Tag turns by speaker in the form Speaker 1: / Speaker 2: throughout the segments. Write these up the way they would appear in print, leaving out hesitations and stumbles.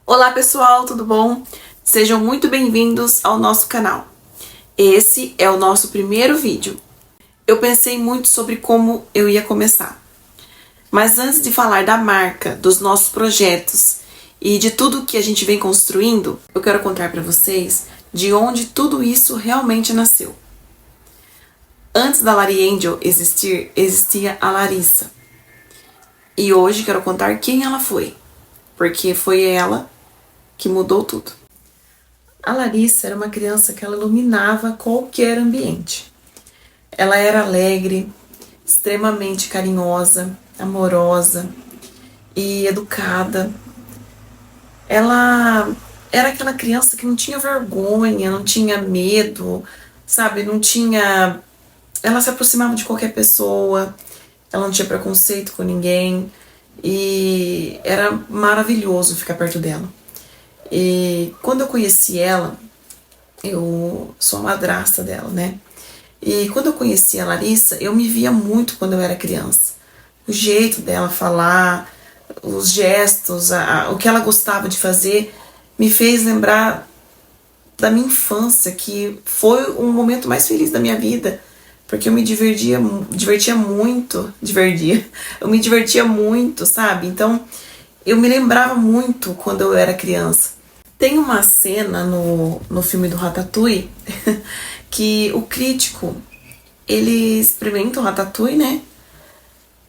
Speaker 1: Olá pessoal, tudo bom? Sejam muito bem-vindos ao nosso canal. Esse é o nosso primeiro vídeo. Eu pensei muito sobre como eu ia começar. Mas antes de falar da marca, dos nossos projetos e de tudo que a gente vem construindo, eu quero contar para vocês de onde tudo isso realmente nasceu. Antes da Lari Angel existir, existia a Larissa. E hoje quero contar quem ela foi, porque foi ela que mudou tudo. A Larissa era uma criança que ela iluminava qualquer ambiente. Ela era alegre, extremamente carinhosa, amorosa e educada. Ela era aquela criança que não tinha vergonha, não tinha medo, sabe? Não tinha. Ela se aproximava de qualquer pessoa, ela não tinha preconceito com ninguém e era maravilhoso ficar perto dela. E quando eu conheci ela, eu sou a madrasta dela, né? E quando eu conheci a Larissa, eu me via muito quando eu era criança. O jeito dela falar, os gestos, o que ela gostava de fazer, me fez lembrar da minha infância, que foi um momento mais feliz da minha vida, porque eu me divertia muito, eu me divertia muito, sabe? Então, eu me lembrava muito quando eu era criança. Tem uma cena no filme do Ratatouille que o crítico, ele experimenta o Ratatouille, né?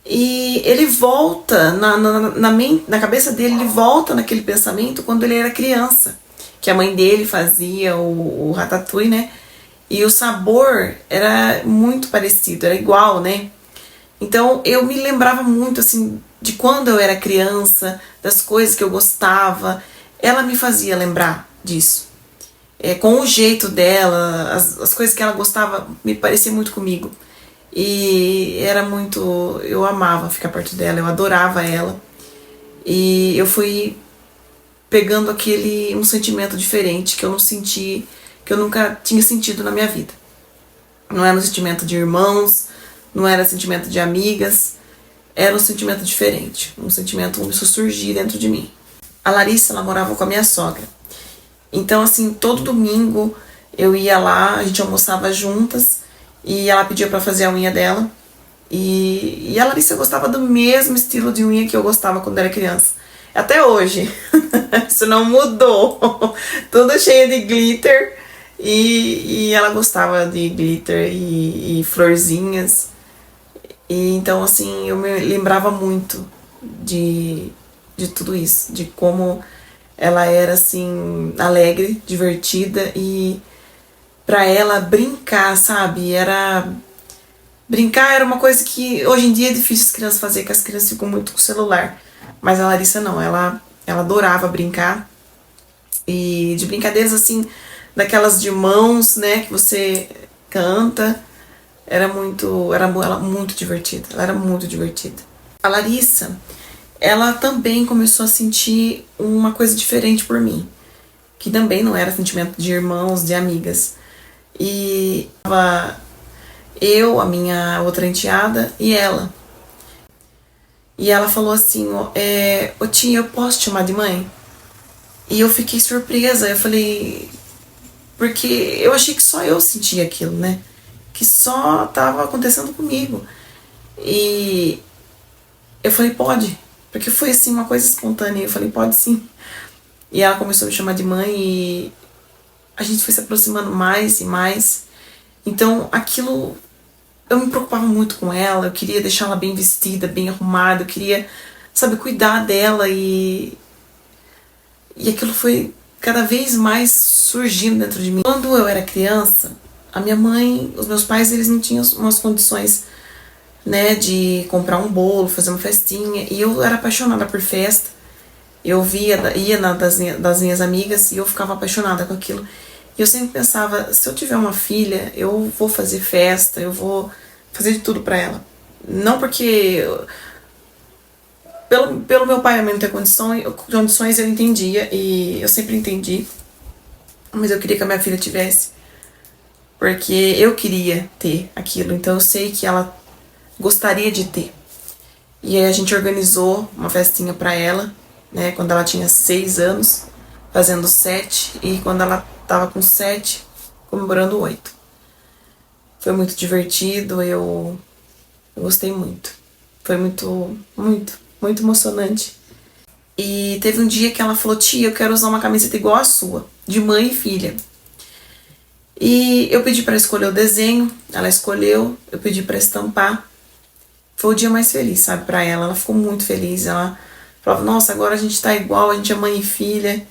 Speaker 1: E ele volta, na cabeça dele, ele volta naquele pensamento quando ele era criança. Que a mãe dele fazia o Ratatouille, né? E o sabor era muito parecido, era igual, né? Então eu me lembrava muito, assim, de quando eu era criança, das coisas que eu gostava. Ela me fazia lembrar disso. Com o jeito dela, as coisas que ela gostava me parecia muito comigo. E era muito. Eu amava ficar perto dela, eu adorava ela. E eu fui pegando um sentimento diferente que eu não senti, que eu nunca tinha sentido na minha vida. Não era um sentimento de irmãos, não era um sentimento de amigas, era um sentimento diferente. Um sentimento começou a surgir dentro de mim. A Larissa, ela morava com a minha sogra. Então, assim, todo domingo eu ia lá, a gente almoçava juntas e ela pedia pra fazer a unha dela. E a Larissa gostava do mesmo estilo de unha que eu gostava quando era criança. Até hoje. Isso não mudou. Toda cheia de glitter. E ela gostava de glitter e florzinhas. E então, assim, eu me lembrava muito de tudo isso, de como ela era, assim, alegre, divertida e pra ela brincar, sabe? Brincar era uma coisa que hoje em dia é difícil as crianças fazer, que as crianças ficam muito com o celular. Mas a Larissa não, ela adorava brincar. E de brincadeiras, assim, daquelas de mãos, né, que você canta. Era ela muito divertida, ela era muito divertida. A Larissa, ela também começou a sentir uma coisa diferente por mim, que também não era sentimento de irmãos, de amigas. E eu, a minha outra enteada e ela. E ela falou assim, ô tia, eu posso te chamar de mãe? E eu fiquei surpresa, eu falei, porque eu achei que só eu sentia aquilo, né? Que só tava acontecendo comigo. E eu falei, pode. Porque foi assim, uma coisa espontânea. Eu falei, pode sim. E ela começou a me chamar de mãe e a gente foi se aproximando mais e mais. Então aquilo, eu me preocupava muito com ela. Eu queria deixar ela bem vestida, bem arrumada. Eu queria, sabe, cuidar dela. E aquilo foi cada vez mais surgindo dentro de mim. Quando eu era criança, a minha mãe, os meus pais, eles não tinham umas condições, né, de comprar um bolo, fazer uma festinha. E eu era apaixonada por festa. Eu ia das minhas amigas e eu ficava apaixonada com aquilo. E eu sempre pensava, se eu tiver uma filha, eu vou fazer festa, eu vou fazer de tudo pra ela. Não porque pelo meu pai e minha mãe não ter condições eu entendia e eu sempre entendi. Mas eu queria que a minha filha tivesse. Porque eu queria ter aquilo, então eu sei que ela gostaria de ter. E aí a gente organizou uma festinha pra ela, né? Quando ela tinha 6 anos, fazendo 7, e quando ela tava com 7, comemorando 8. Foi muito divertido, eu gostei muito. Foi muito emocionante. E teve um dia que ela falou: tia, eu quero usar uma camiseta igual a sua, de mãe e filha. E eu pedi para escolher o desenho, ela escolheu, eu pedi para estampar. Foi o dia mais feliz, sabe, para ela. Ela ficou muito feliz. Ela falava: nossa, agora a gente tá igual, a gente é mãe e filha.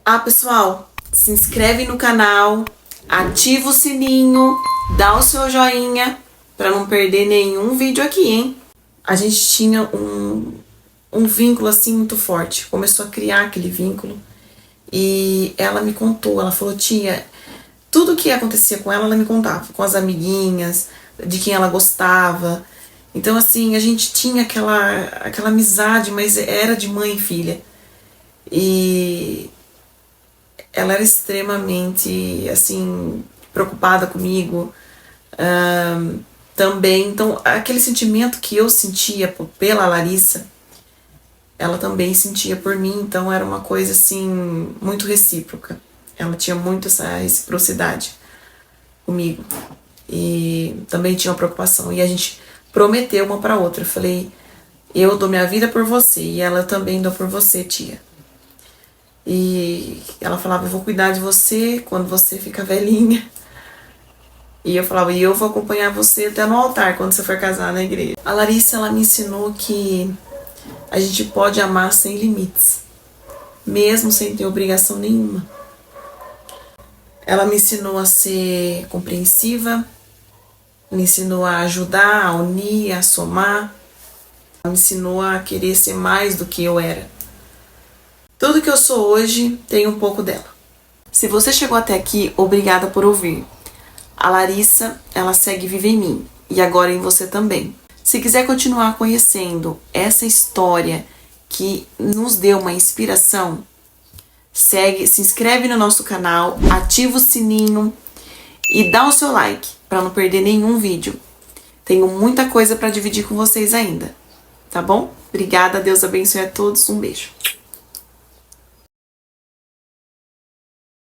Speaker 1: Ah, pessoal, se inscreve no canal, ativa o sininho, dá o seu joinha para não perder nenhum vídeo aqui, hein? A gente tinha um vínculo assim muito forte. Começou a criar aquele vínculo. E ela me contou, ela falou: tia, tudo que acontecia com ela me contava, com as amiguinhas, de quem ela gostava. Então, assim, a gente tinha aquela amizade, mas era de mãe e filha. E ela era extremamente, assim, preocupada comigo também. Então, aquele sentimento que eu sentia pela Larissa, ela também sentia por mim. Então, era uma coisa, assim, muito recíproca. Ela tinha muito essa reciprocidade comigo. E também tinha uma preocupação. E a gente prometeu uma pra outra. Eu falei: eu dou minha vida por você, e ela também dou por você, tia. E ela falava: eu vou cuidar de você quando você ficar velhinha. E eu falava: e eu vou acompanhar você até no altar quando você for casar na igreja. A Larissa, ela me ensinou que a gente pode amar sem limites, mesmo sem ter obrigação nenhuma. Ela me ensinou a ser compreensiva, me ensinou a ajudar, a unir, a somar. Ela me ensinou a querer ser mais do que eu era. Tudo que eu sou hoje tem um pouco dela. Se você chegou até aqui, obrigada por ouvir. A Larissa, ela segue vive em mim, e agora em você também. Se quiser continuar conhecendo essa história que nos deu uma inspiração, segue, se inscreve no nosso canal, ativa o sininho e dá o seu like para não perder nenhum vídeo. Tenho muita coisa para dividir com vocês ainda, tá bom? Obrigada, Deus abençoe a todos, um beijo.